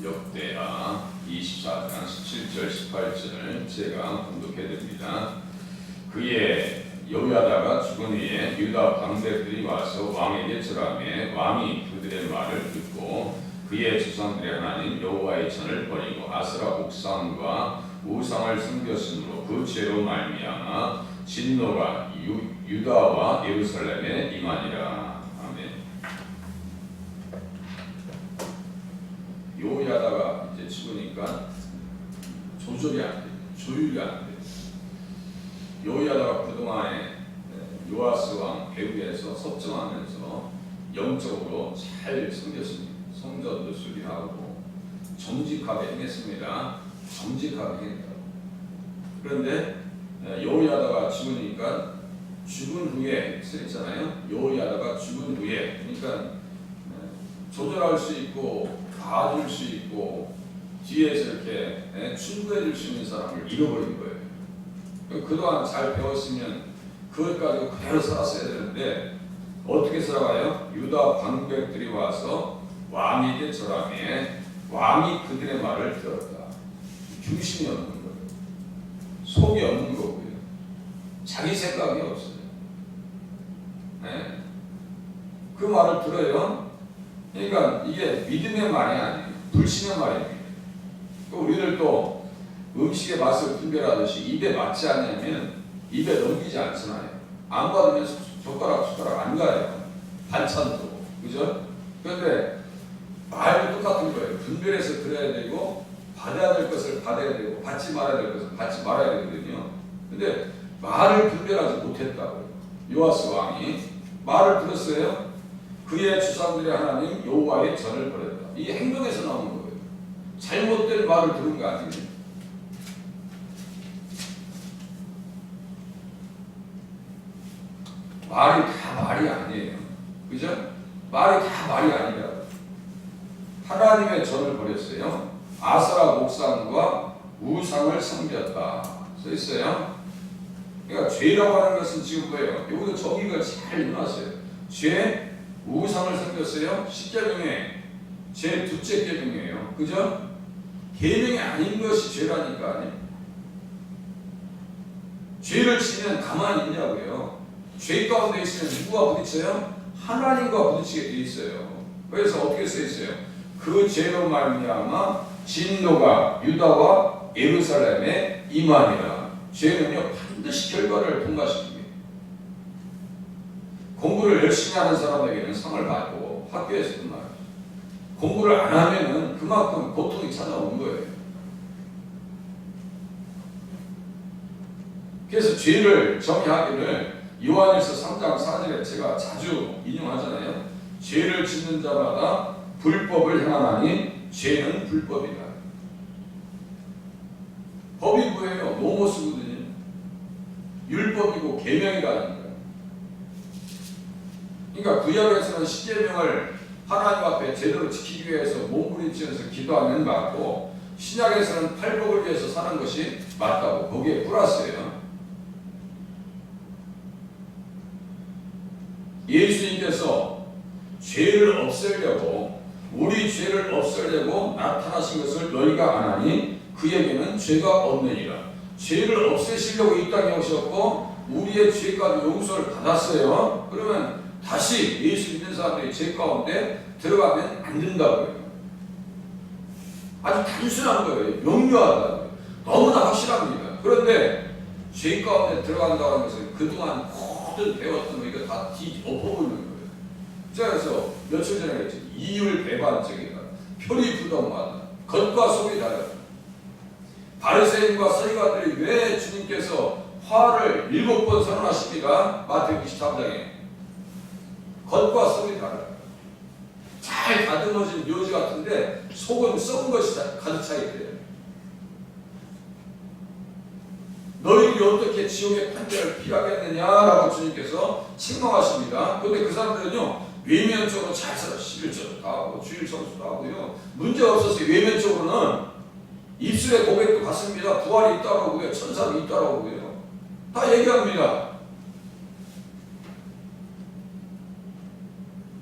역대하 24장 17절 18절을 제가 봉독해드립니다. 그의 여호야다가 죽은 후에 유다 방백들이 와서 왕에게 절하매 왕이 그들의 말을 듣고 그의 조상들의 하나님 여호와의 전을 버리고 아스라 옥상과 우상을 섬겼으므로 그 죄로 말미암아 진노가 유다와 예루살렘에 임하니라. 아멘. 여호야다가 이제 죽으니까 조절이 안 돼, 조율이 안 돼. 여호야다가 그동안에 요아스 왕 배후에서 섭정하면서 영적으로 잘 섬겼습니다. 성전도 수리하고 정직하게 행했습니다. 정직하게 했다고. 그런데 여호야다가 죽으니까 죽은 후에 쓰였잖아요. 여호야다가 죽은 후에 그러니까 조절할 수 있고 봐줄 수 있고 뒤에서 이렇게 충고해 줄 수 있는 사람을 잃어버린 거예요. 그동안 잘 배웠으면 그것 가지고 그대로 살았어야 되는데 어떻게 살아가요? 유다 방백들이 와서 왕에게 절하매 왕이 그들의 말을 들었다. 중심이 없는 거예요. 속이 없는 거고요. 자기 생각이 없어요. 네. 그 말을 들어요. 그러니까 이게 믿음의 말이 아니에요. 불신의 말입니다. 우리들 또 음식의 맛을 분별하듯이 입에 맞지 않으면 입에 넘기지 않잖아요. 안 받으면 젓가락 안 가요. 반찬도. 그죠? 그런데 말도 똑같은 거예요. 분별해서 들어야 되고 받아야 될 것을 받아야 되고 받지 말아야 될 것을 받지 말아야 되거든요. 근데 말을 분별하지 못했다고요. 요아스 왕이 말을 들었어요. 그의 조상들의 하나님 여호와의 전을 버렸다. 이게 행동에서 나오는 거예요. 잘못된 말을 들은 거 아니에요. 말이 다 말이 아니에요. 그죠? 말이 다 말이 아니라고. 하나님의 전을 버렸어요. 아스라 목상과 우상을 섬겼다. 써 있어요. 그러니까 죄라고 하는 것은 지금 뭐예요? 여기도 정의가 잘 일어났어요. 죄, 우상을 섬겼어요. 10계명에 제 둘째 계명이에요. 그죠? 계명이 아닌 것이 죄라니까. 죄를 지면 가만히 있냐고요. 죄 가운데 있으면 누구와 부딪혀요? 하나님과 부딪히게 돼 있어요. 그래서 어떻게 써 있어요? 그 죄로 말미암아 진노가 유다와 예루살렘에 임하니라. 죄는요 반드시 결과를 통과시킵니다. 공부를 열심히 하는 사람에게는 상을 받고 학교에서도 말이죠. 공부를 안 하면은 그만큼 고통이 찾아오는 거예요. 그래서 죄를 정의하기를 요한일서 3장 4절에 제가 자주 인용하잖아요. 죄를 짓는 자마다 불법을 행하나니 죄는 불법이다. 법이 뭐예요? 노모스거든요. 율법이고 계명이라는 거예요. 그러니까 구약에서는 십계명을 하나님 앞에 제대로 지키기 위해서 몸부림치면서 기도하면 맞고 신약에서는 팔복을 위해서 사는 것이 맞다고. 거기에 플러스예요. 예수님께서 죄를 없애려고 우리 죄를 없애려고 나타나신 것을 너희가 아나니 그에게는 죄가 없느니라. 죄를 없애시려고 이 땅에 오셨고 우리의 죄까지 용서를 받았어요. 그러면 다시 예수 믿는 사람들이 죄 가운데 들어가면 안 된다고요. 아주 단순한 거예요. 명료하다. 너무나 확실합니다. 그런데 죄 가운데 들어간다고 하는 것은 그동안 모든 배웠던 거 이거 다 엎어버리는 거예요. 그래서 며칠 전에 그랬죠. 이율 배반적이다. 표리 부동하다. 겉과 속이 다르다. 바리새인과 서기관들이 왜 주님께서 화를 7번 선언하십니까? 마태복음 23장에 겉과 속이 다르다. 잘 다듬어진 묘지 같은데 속은 썩은 것이 가득 차 있대요. 너희들이 어떻게 지옥의 판결을 피하겠느냐라고 주님께서 책망하십니다. 그런데 그 사람들은요 외면적으로 잘 살아. 11절도 하고 주일 성수도 하고요. 문제가 없었어요. 외면적으로는 입술의 고백도 같습니다. 부활이 있다고 하고요. 천사도 있다고 하고요. 다 얘기합니다.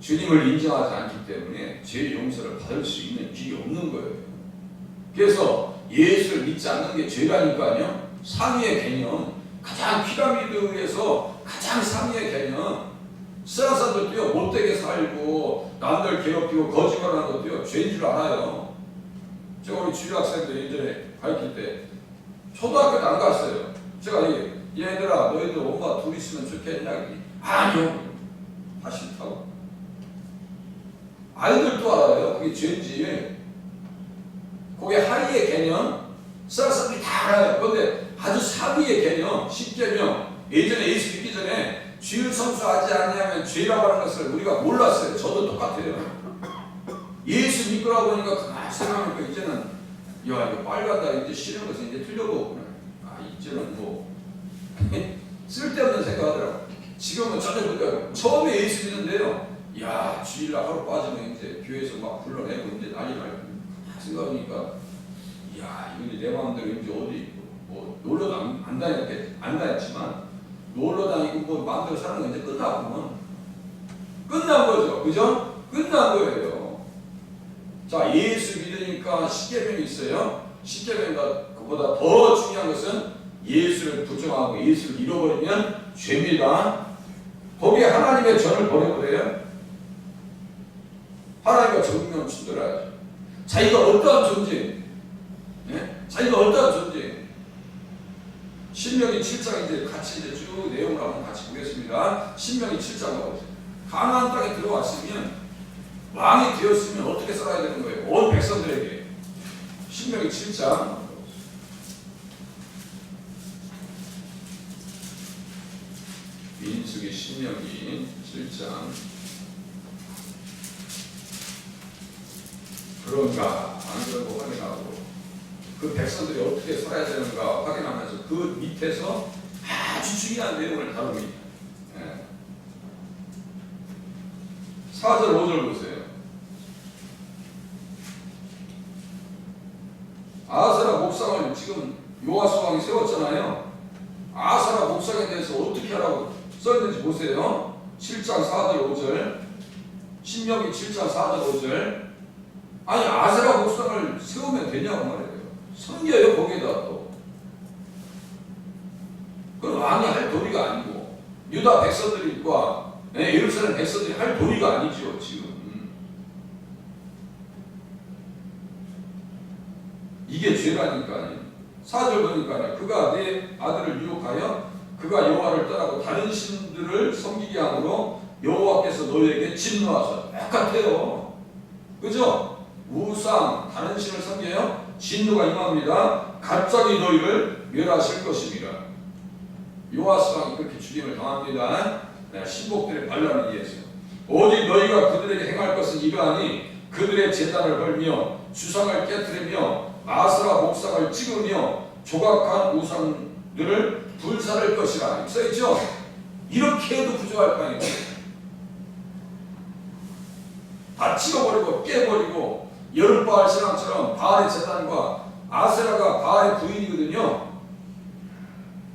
주님을 인정하지 않기 때문에 죄 용서를 받을 수 있는 길이 없는 거예요. 그래서 예수를 믿지 않는 게 죄라니까요. 상위의 개념, 가장 피라미드에서 가장 상위의 개념. 세상사람들도요, 못되게 살고 남들 괴롭히고 거짓말하는 것도요 죄인 줄 알아요. 제가 우리 주일학생들 예전에 가르칠 때 초등학교도 안 갔어요. 제가 얘들아 너희들 엄마 둘 있으면 좋겠냐? 아니요. 다 싫다고. 아이들도 알아요. 그게 죄인지. 그게 하위의 개념. 사람들이 다 알아요. 그런데 아주 상위의 개념, 십계명. 예전에 예수 믿기 전에 주일 성수하지 않냐면 죄라고 하는 것을 우리가 몰랐어요. 저도 똑같아요. 예수 믿고라고 하니까 가만히 생각하니까 이제는 야 이거 빨갛다 이제 싫은 것은 이제 틀려보구나. 아 이제는 뭐 쓸데없는 생각하더라고. 지금은 전혀 그래요. 처음에 예수 믿는데요. 야 주일날 하루 빠지면 이제 교회에서 막 불러내고 이제 난리 나고 생각하니까 야 이거 내 마음대로 이제 어디 뭐 놀러도 안 다녔지만 놀러 다니고 뭐 마음대로 사는 건 이제 끝나고 끝난 거죠. 그죠? 끝난 거예요. 자 예수 믿으니까 십계명이 있어요. 십계명보다 그보다 더 중요한 것은 예수를 부정하고 예수를 잃어버리면 죄입니다. 거기에 하나님의 전을 버려버려요. 하나님과 정령 충돌하죠. 자기가 어떠한 존재, 자기가 어떠한 존재. 신명기 7장 이제 같이 이제 쭉 내용을 한번 같이 보겠습니다. 신명기 7장 보세요. 가나안 땅에 들어왔으면 왕이 되었으면 어떻게 살아야 되는 거예요? 온 백성들에게. 신명기 7장. 민수기 신명기 7장. 그런가 안 그런가 확인하고 그 백성들이 어떻게 살아야 되는가 확인하면서 그 밑에서 아주 중요한 내용을 다룹니다. 4절 5절 보세요. 아세라 목상을 지금 요아스 왕이 세웠잖아요. 아세라 목상에 대해서 어떻게 하라고 써있는지 보세요. 7장 4절 5절. 신명기 7장 4절 5절. 아니 아세라 목상을 세우면 되냐고 말이에요. 섬겨요 거기에다 또. 그건 왕이 할 도리가 아니고 유다 백성들과 예루살렘 백성들이 할 도리가 아니죠 지금. 이게 죄라니까요. 4절 보니까요. 그가 내 아들을 유혹하여 그가 여호와를 떠나고 다른 신들을 섬기게 함으로 여호와께서 너희에게 진노하사. 똑같아요. 그죠? 우상 다른 신을 섬겨요. 진노가 임합니다. 갑자기 너희를 멸하실 것입니다. 요아스 왕이 그렇게 죽임을 당합니다. 신복들의 반란에 의해서. 오직 너희가 그들에게 행할 것은 이러하니 그들의 제단을 헐며 주상을 깨뜨리며 아스라 목상을 찍으며 조각한 우상들을 불살할 것이라. 써있죠? 이렇게 해도 부족할 판이고 다 찍어버리고 깨버리고 여름바알 신앙처럼 바알의 제단과 아세라가 바알의 부인이거든요.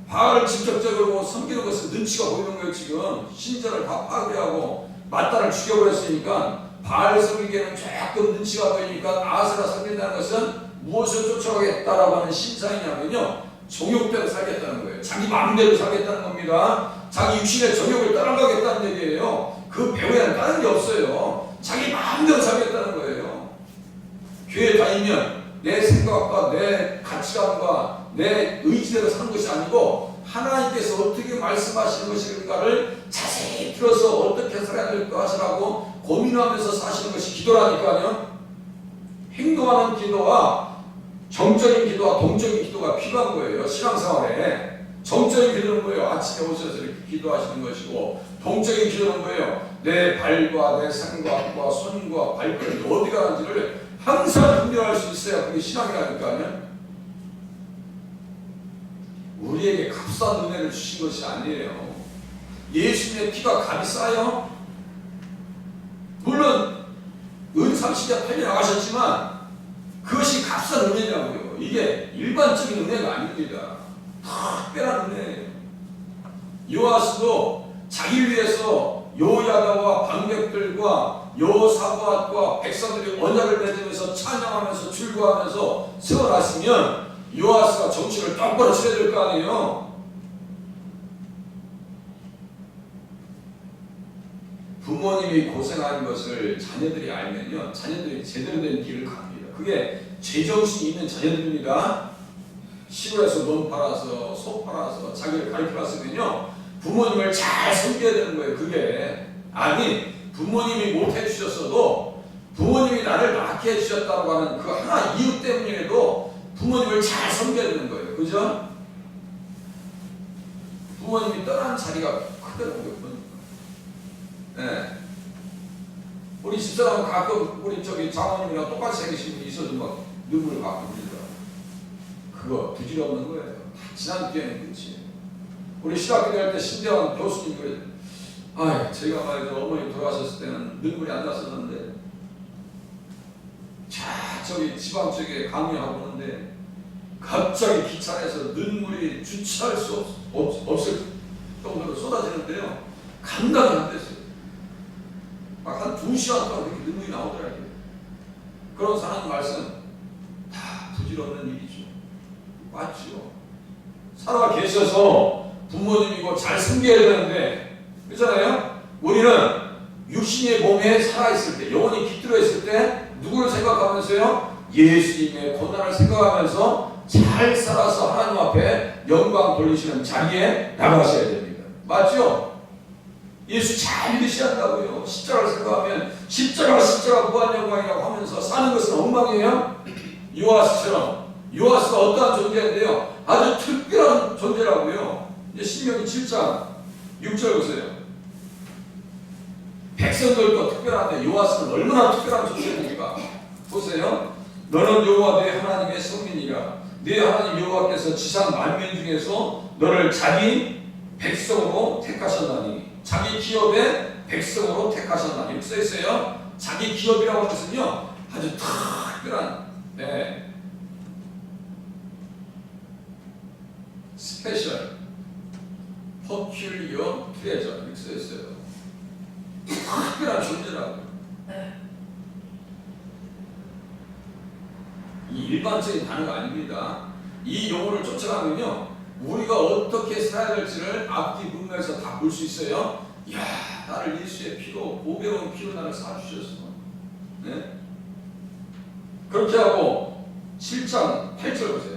바알을 직접적으로 섬기는 것은 눈치가 보이는 거예요. 지금 신전을 다 파괴하고 맏딸을 죽여버렸으니까 바알 섬기기에는 조금 눈치가 보이니까 아세라 섬긴다는 것은 무엇을 쫓아가겠다라고 하는 신상이냐면요, 정욕대로 살겠다는 거예요. 자기 마음대로 살겠다는 겁니다. 자기 육신의 정욕을 따라가겠다는 얘기예요. 그 배후에는 다른 게 없어요. 자기 마음대로 살겠다는 거예요. 교회 다니면 내 생각과 내 가치관과 내 의지대로 사는 것이 아니고 하나님께서 어떻게 말씀하시는 것인가를 자세히 들어서 어떻게 살아야 될 것이라고 고민하면서 사시는 것이 기도라니까요. 행동하는 기도와 정적인 기도와 동적인 기도가 필요한 거예요. 신앙생활에. 정적인 기도는 뭐예요? 아침에 오셔서 이렇게 기도하시는 것이고, 동적인 기도는 뭐예요? 내 발과 내 생각과 손과 발걸음이 어디 가는지를 항상 분별할 수 있어야 그게 신앙이라니까요. 우리에게 값싼 은혜를 주신 것이 아니에요. 예수님의 피가 값이 싸요. 물론 은삼시가 팔려 나가셨지만 그것이 값싼 은혜냐고요. 이게 일반적인 은혜가 아닙니다. 특별한 은혜예요. 요아스도 자기를 위해서 여호야다와 방백들과 여호사밧과 백성들이 언약을 맺으면서 찬양하면서 출구하면서 세워놨으면 요아스가 정치를 똑바로 쳐야 될 거 아니에요. 부모님이 고생하는 것을 자녀들이 알면요, 자녀들이 제대로 된 길을 갑니다. 그게 제정신이 있는 자녀들입니다. 시골에서 논 팔아서 소 팔아서 자기를 가르쳐놨으면요, 부모님을 잘 섬겨야 되는 거예요. 그게 아니, 부모님이 못 해주셨어도 부모님이 나를 낳게 해주셨다고 하는 그 하나 이유 때문이라도 부모님을 잘 섬겨야 되는 거예요. 그죠? 부모님이 떠난 자리가 크더라고요. 네. 우리 집사람은 가끔 우리 저기 장모님이랑 똑같이 생기신 분이 있어도 막 눈물을 가끔 흘리더라고요. 그거 부질없는 거예요. 다 지난 뒤에는 끝이에요. 우리 신학교 다닐 때 신대원 교수님 그래, 아, 제가 말이죠, 어머니 돌아가셨을 때는 눈물이 안 났었는데, 저기 지방 쪽에 강의하고 오는데 갑자기 기차 안에서 눈물이 주체할 수 없을 정도로 쏟아지는데요, 감당이 안 됐어요. 막 한 2시간 동안 그렇게 눈물이 나오더라고요. 그런 사람 말씀 다 부질없는 일이죠. 맞죠? 살아 계셔서 부모님이고 잘 섬겨야 되는데, 그렇잖아요? 우리는 육신의 몸에 살아있을 때, 영혼이 깃들어 있을 때 누구를 생각하면서요? 예수님의 고난을 생각하면서 잘 살아서 하나님 앞에 영광 돌리시는 자리에 나가셔야 됩니다. 맞죠? 예수 잘 믿으셔야 한다고요. 십자가를 생각하면 십자가 무한 영광이라고 하면서 사는 것은 엉망이에요. 요아스처럼. 요아스가 어떠한 존재인데요, 아주 특별한 존재라고요. 이제 신명기 7장 6절 보세요. 백성들도 특별한데 요아스는 얼마나 특별한 존재입니까? 보세요. 너는 여호와 네 하나님의 성민이라. 네 하나님 여호와께서 지상 만민 중에서 너를 자기 백성으로 택하셨나니. 자기 기업의 백성으로 택하셨나니. 이렇게 써있어요. 자기 기업이라고 하는 것은요, 아주 특별한, 네, 스페셜 퍼큘리어 트레저 이렇게 써있어요. 특별한 존재라고. 이 일반적인 단어가 아닙니다. 이 용어를 쫓아가면요, 우리가 어떻게 살아야 될지를 앞뒤 문맥에서 다 볼 수 있어요. 이야, 나를 예수의 피로, 보배로운 피로 나를 사주셨어. 네? 그렇게 하고 7장 8절 보세요.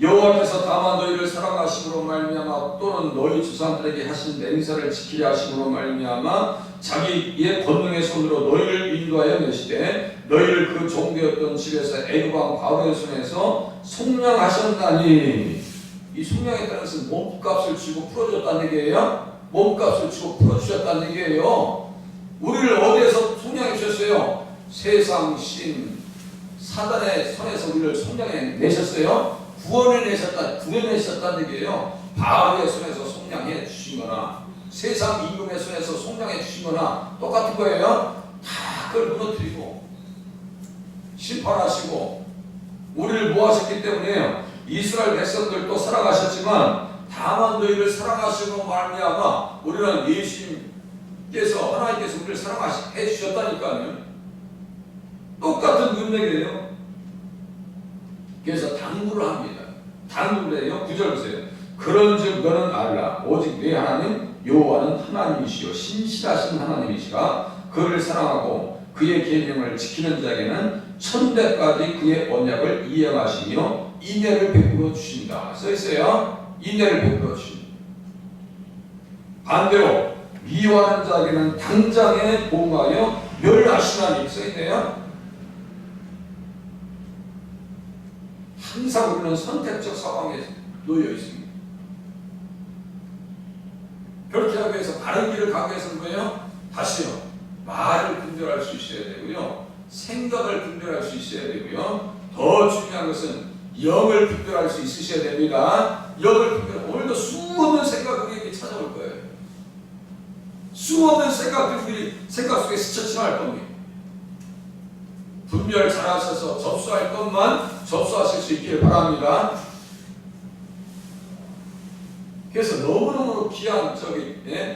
여호와께서 다만 너희를 사랑하심으로 말미암아 또는 너희 조상들에게 하신 맹세를 지키려 하심으로 말미암아 자기의 권능의 손으로 너희를 인도하여 내시되 너희를 그 종되었던 집에서 애굽 왕 바로의 손에서 속량하셨나니. 이 속량했다는 것은 몸값을 주고 풀어줬다는 얘기예요. 몸값을 주고 풀어주셨다는 얘기예요. 우리를 어디에서 속량해 주셨어요? 세상 신 사단의 손에서 우리를 속량해 내셨어요. 구원해내셨다는 얘기예요. 바알의 손에서 속량해 주신 거나 세상 임금의 손에서 속량해 주신 거나 똑같은 거예요. 다 그걸 무너뜨리고 심판하시고 우리를 모아셨기 때문에 이스라엘 백성들도 사랑하셨지만 다만 너희를 사랑하시고 말미암아 우리는 예수님께서 하나님께서 우리를 사랑해 주셨다니까요. 똑같은 문맥이에요. 그래서 당부를 합니다. 당부를 해요. 9절 보세요. 그런즉 너는 알라. 오직 네 하나님 여호와는 하나님이시요 신실하신 하나님이시라. 그를 사랑하고 그의 계명을 지키는 자에게는 천대까지 그의 언약을 이행하시며 인내를 베풀어 주신다. 써있어요. 인내를 베풀어 주신다. 반대로 미워하는 자에게는 당장에 보응하여 멸하시나니. 써있네요. 항상 우리는 선택적 상황에 놓여 있습니다. 그렇게 하기 위해서 바른 길을 가기 위해서는 뭐예요? 다시요. 말을 분별할 수 있어야 되고요. 생각을 분별할 수 있어야 되고요. 더 중요한 것은 영을 분별할 수 있으셔야 됩니다. 영을 분별. 오늘도 수없는 생각이 우리에게 찾아올 거예요. 수없는 생각들이 우리 생각 속에 스쳐 지나갈 겁니다. 분별 잘하셔서 접수할 것만 접수하실 수 있기를 바랍니다. 그래서 너무너무 귀한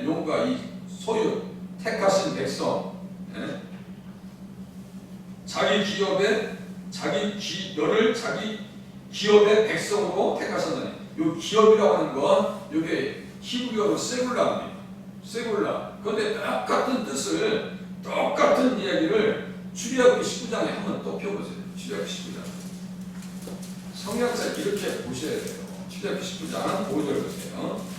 용과 이 소유 택하신 백성, 자기 기업의 백성으로 택하셨다니. 요 기업이라고 하는 건 이게 히브리어로 세굴라입니다. 세굴라. 그런데 똑같은 뜻을, 똑같은 이야기를 출애굽기 19장에 한번 또 펴보세요. 출애굽기 19장. 성경책 이렇게 보셔야 돼요. 출애굽기 19장 5절 보세요.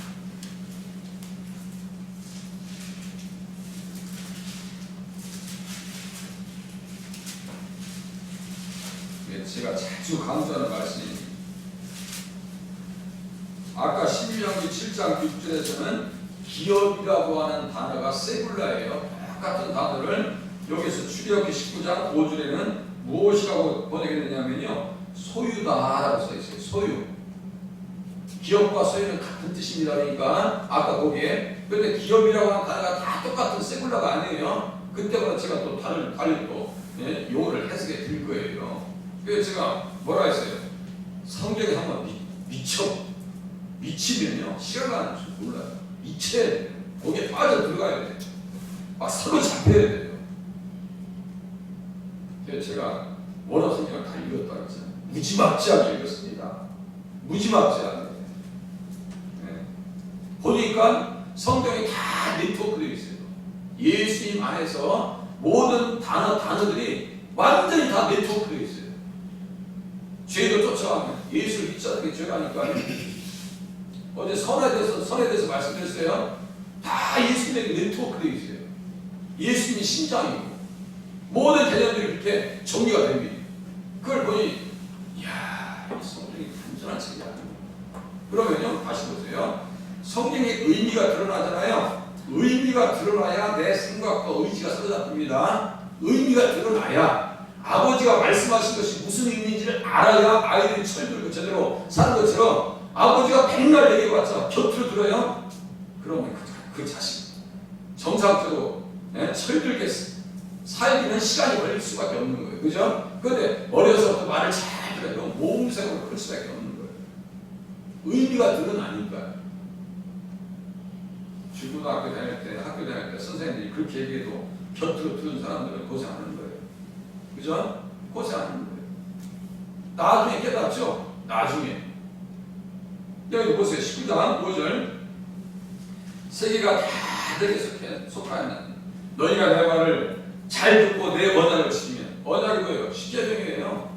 제가 자주 강조하는 말씀입니다. 아까 신명기 7장 6절에서는 기업이라고 하는 단어가 세굴라예요. 똑같은 단어를 여기서 출애굽기 19장 5절에는 무엇이라고 번역했느냐면요, 소유다라고 써 있어요. 소유. 기업과 소유는 같은 뜻입니다. 그러니까 아까 거기에, 근데 기업이라고 하는 단어가 다 똑같은 세굴라가 아니에요. 그때마다 제가 또 달리 또 용어를 해석해 드릴 거예요. 그래서 제가 뭐라 했어요? 성경에 한번 미치면요, 시간 가는 줄 몰라요. 미쳐야 돼요. 거기에 빠져 들어가야 돼요. 막 사로잡혀야 돼요. 그래서 제가 원어 성경을 다 읽었다 그랬잖아요. 무지막지하게 읽었습니다. 무지막지하게. 보니까 성경이 다 네트워크되어 있어요. 예수님 안에서 모든 단어들이 완전히 다 네트워크되어 있어요. 죄도 쫓아가면 예수를 믿자는 게 죄라니까요. 어제 선에 대해서 말씀드렸어요. 다 예수님에게 네트워크되어 있어요. 예수님이 심장이고 모든 개념들이 이렇게 정리가 됩니다. 그걸 보니 이야, 이 성경이 단순한 책이 아니에요. 그러면요, 다시 보세요. 성경의 의미가 드러나잖아요. 의미가 드러나야 내 생각과 의지가 사로잡힙니다. 의미가 드러나야 아버지가 말씀하신 것이 무슨 의미인지를 알아야 아이들이 철들고 제대로 사는 것처럼, 아버지가 백날 얘기해봤자 곁으로 들어요. 그러면 그 자식 정상적으로 철들게 살기는 시간이 걸릴 수밖에 없는 거예요. 그죠? 그런데 어려서부터 말을 잘 들어요. 모험생으로 클 수밖에 없는 거예요. 의미가 드러나니까요. 중고등학교 다닐 때 선생님들이 그렇게 얘기해도 곁으로 들은 사람들은 고생하는 거예요. 그죠? 고생하는 거예요. 나중에 깨닫죠? 나중에. 여기 보세요. 19장 5절. 세계가 다 내게 속하였나니 너희가 내 말을 잘 듣고 내 언약을 지키면. 언약이 뭐예요? 십계명이에요.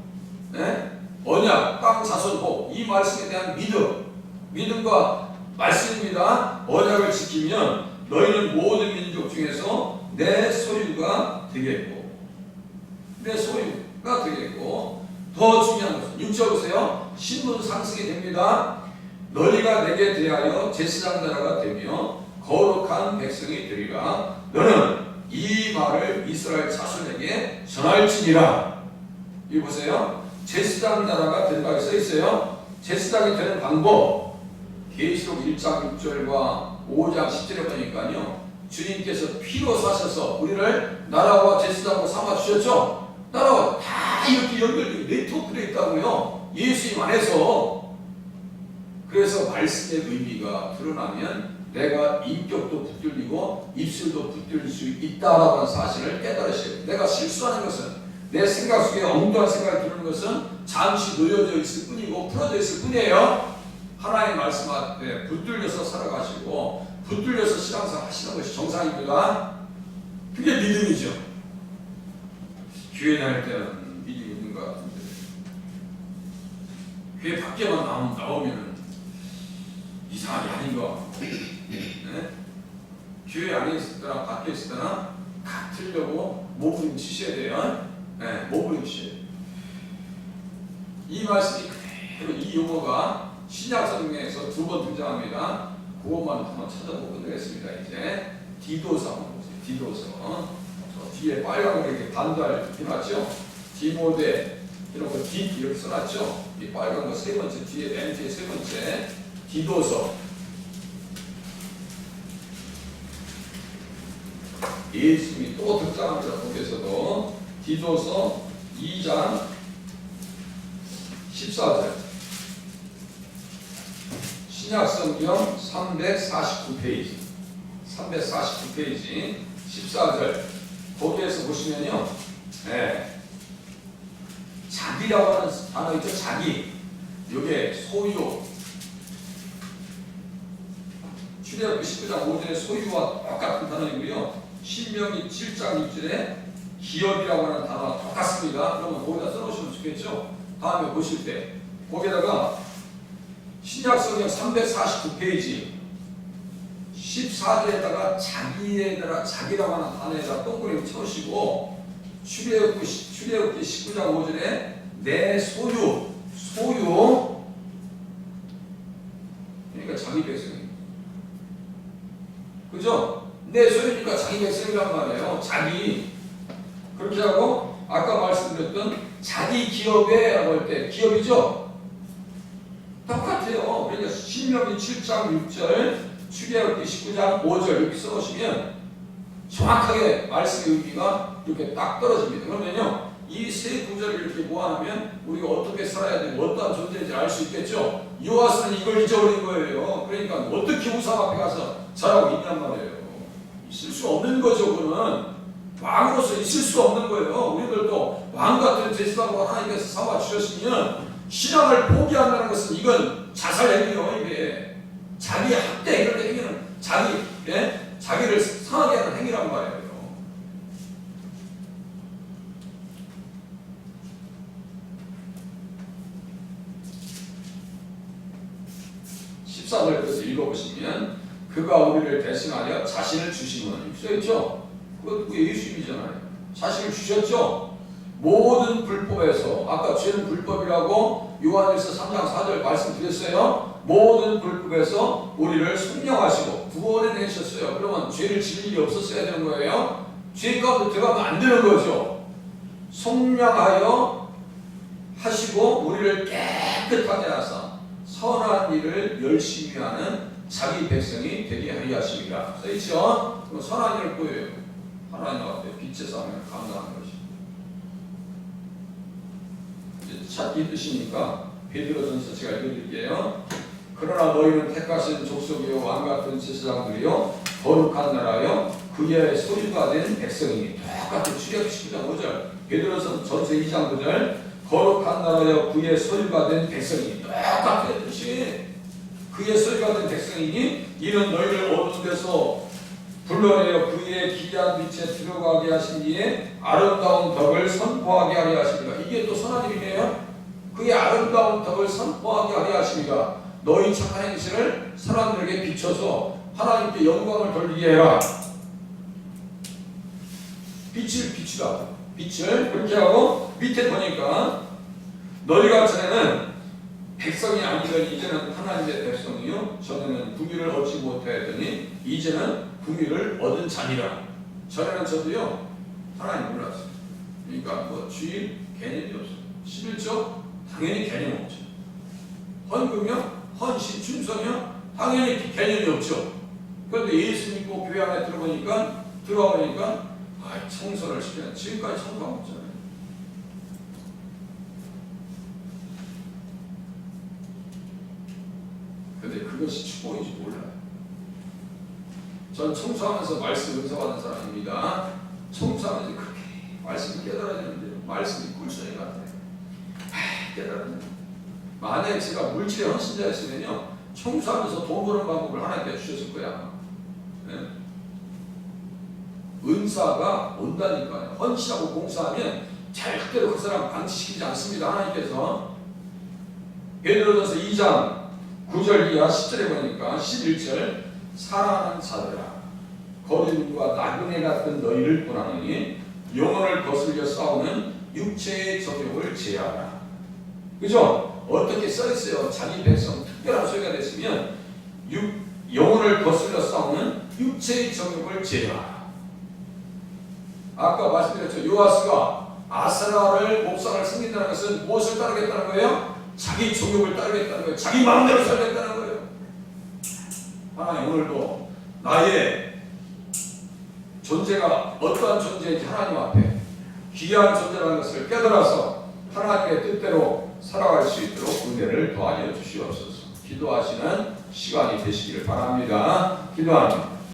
언약, 땅, 자손, 복. 이 말씀에 대한 믿음과 말씀입니다. 언약을 지키면 너희는 모든 민족 중에서 내 소유가 되겠고, 더 중요한 것은 6절 보세요. 신분 상승이 됩니다. 너희가 내게 대하여 제사장 나라가 되며 거룩한 백성이 되리라. 너는 이 말을 이스라엘 자손에게 전할지니라. 이 보세요. 제사장 나라가 된다고 써 있어요. 제사장이 되는 방법, 계시록 1장 6절과 5장 10절에 보니까요, 주님께서 피로 사셔서 우리를 나라와 제사장으로 삼아 주셨죠. 나라와 다 이렇게 연결되어 네트워크되어 있다고요. 예수님 안에서. 그래서 말씀의 의미가 드러나면 내가 인격도 붙들리고 입술도 붙들릴 수 있다라고 하는 사실을 깨달으셔야 돼요. 내가 실수하는 것은, 내 생각 속에 엉뚱한 생각이 드는 것은 잠시 놓여져 있을 뿐이고 풀어져 있을 뿐이에요. 하나님의 말씀 앞에 붙들려서 살아가시고 붙들려서 신앙생활 하시는 것이 정상입니다. 그게 믿음이죠. 교회 다닐 때는 믿음이 있는 것 같은데 교회 밖에만 나오면 이상하게 아닌 것 같고, 교회 안에 있을 때나 밖에 있을 때나 같으려고 몸부림치셔야 돼요. 몸부림치셔야 돼요. 이 말씀이 그대로, 이 용어가 신약 성경에서 2번 등장합니다. 그것만 한번 찾아보고 끝내겠습니다. 이제 디도서 한번 보세요. 디도서. 뒤에 빨간색으로 이렇게 반달 해놨죠. 디모데 이렇게 디 이렇게 써놨죠. 이 빨간 거 세 번째, 뒤에 맨 뒤에 세 번째 디도서. 예수님이 또 등장합니다. 거기에서도 디도서 2장 14절. 신약성경 349페이지 349페이지 14절 거기에서 보시면요, 자기라고 하는 단어 있죠. 자기, 이게 소유, 출애굽기 19장 5절의 소유와 똑같은 단어이고요. 신명기 7장 6절에 기업이라고 하는 단어가 똑같습니다. 그러면 거기다 써놓으시면 좋겠죠. 다음에 보실 때 거기다가 신약성경 349페이지 14절에다가 자기라고 하는 단어에다 동그라미 쳐주시고 출애굽기 19장 5절에 내 소유 그러니까 자기 백성입니다. 그죠? 내 소유니까 자기 백성이란 말이에요. 자기. 그렇게 하고 아까 말씀드렸던 자기 기업에 라고 할 때 기업이죠? 똑같아요. 그러니까 신명기 7장 6절 출애굽기 19장 5절 이렇게 써보시면 정확하게 말씀의 의미가 이렇게 딱 떨어집니다. 그러면요, 이 세 구절을 이렇게 모아놓으면 우리가 어떻게 살아야 되고 어떠한 존재인지 알 수 있겠죠. 요아스는 이걸 잊어버린 거예요. 그러니까 어떻게 우상 앞에 가서 잘하고 있냔 말이에요. 있을 수 없는 거죠. 그거는 왕으로서 있을 수 없는 거예요. 우리들도 왕 같은 제사장으로 하나님께서 삼아 주셨으면 신앙을 포기한다는 것은 이건 자살 행위요. 이게 자기 학대 이런 행위는 자기를 상하게 하는 행위란 말이에요. 14절에서 읽어보시면 그가 우리를 대신하여 자신을 주시는 써있죠? 그거 예수님이잖아요. 자신을 주셨죠? 모든 불법에서 아까 죄는 불법이라고 요한일서 3장 4절 말씀드렸어요. 모든 불법에서 우리를 속량하시고 구원해내셨어요. 그러면 죄를 지을 일이 없었어야 되는 거예요. 죄 가운데 들어가면 안 되는 거죠. 속량하여 하시고 우리를 깨끗하게 하사 선한 일을 열심히 하는 자기 백성이 되게 하려 하십니다. 써있죠? 선한 일을 보여요. 하나님 앞에 빛의 삶을 감당하는 것이. 이제 찾기 뜻이니까 베드로전서 제가 읽어드릴게요. 그러나 너희는 택하신 족속이요 왕같은 제사장들이요 거룩한 나라요 그의 소유가 된 백성이니 똑같이 출애굽기 19장 5절 베드로전서 2장 9절 거룩한 나라여 그의 소유가 된 백성이니 똑같은 뜻이 그의 소유가 된 백성이니 이는 너희를 어두운 데서 불러내어 그의 기이한 빛에 들어가게 하신 이의 아름다운 덕을 선포하게 하려 하십니다. 이게 또 선한 일이네요. 그의 아름다운 덕을 선포하게 하려 하십니다. 너희 착한 행실을 사람들에게 비춰서 하나님께 영광을 돌리게 해라. 빛을 비추라. 빛을 그렇게 하고 밑에 보니까 너희가 전에는 백성이 아니더니 이제는 하나님의 백성이요 전에는 궁유를 얻지 못하였더니 이제는 궁유를 얻은 자니라. 전에는 저도요 하나님 몰랐어요. 그러니까 뭐 주일 개념이 없어요. 11조 당연히 개념 없죠. 헌금이요 헌신 충성이요 당연히 개념이 없죠. 그런데 예수 믿고 교회 안에 들어보니까 청소를 시키는 지금까지 청소하고 있잖아요. 근데 그것이 축복인지 몰라요. 전 청소하면서 말씀 은사받은 사람입니다. 청소하면서 그렇게 말씀을 깨달아야 되는데요. 말씀이 꿀소리 같아요. 깨달아야 됩니다. 만약에 제가 물질의 헌신자였으면요 청소하면서 돈 버는 방법을 하나님께 주셨을 거야. 네? 은사가 온다니까요. 헌신하고 봉사하면 절대로 그 사람 방치시키지 않습니다. 하나님께서 베드로전서 2장 9절 이하 10절에 보니까 11절 사랑하는 자들아 거짓과 나그네 같은 너희를 권하노니 영혼을 거슬려 싸우는 육체의 정욕을 제하라. 그죠? 어떻게 써있어요? 자기 백성 특별한 소리가 됐으면 영혼을 거슬려 싸우는 육체의 정욕을 제하라. 아까 말씀드렸죠. 요아스가 아스라를 목상을 섬긴다는 것은 무엇을 따르겠다는 거예요? 자기 정욕을 따르겠다는 거예요. 자기 마음대로 살겠다는 거예요. 하나님 오늘도 나의 존재가 어떠한 존재인지 하나님 앞에 귀한 존재라는 것을 깨달아서 하나님의 뜻대로 살아갈 수 있도록 은혜를 더하여 주시옵소서. 기도하시는 시간이 되시기를 바랍니다. 기도합니다.